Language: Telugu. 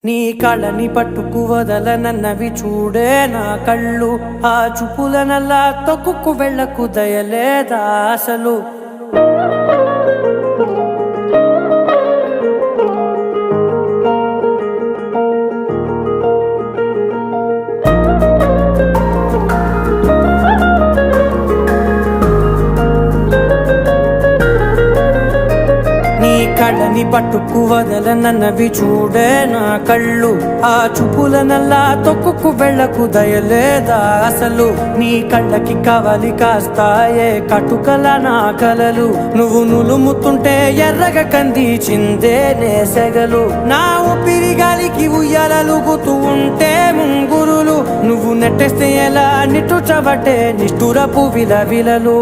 నీ కళ్ళని పట్టుకు వదలనన్నవి చూడే నా కళ్ళు, ఆ చూపులనల్లా తొక్కుకు వెళ్ళకు దయలేదా అసలు. కళ్ళని పట్టుకు వదలనన్నవి చూడే నా కళ్ళు, ఆ చూపులనల్లా తొక్కుకు వెళ్ళకు దయలేదా అసలు. నీ కళ్ళకి కవలి కాస్తాయే కటుకల నా కలలు, నువ్వు నులుముతుంటే ఎర్రగ కందిచిందే నేసెగలు. నా ఊపిరి గాలికి ఉయ్యాలలుగుతూ ఉంటే ముంగురులు, నువ్వు నెట్టేస్తే ఎలా నిట్టుచబట్టే నిష్ఠురపు విలవిలలు.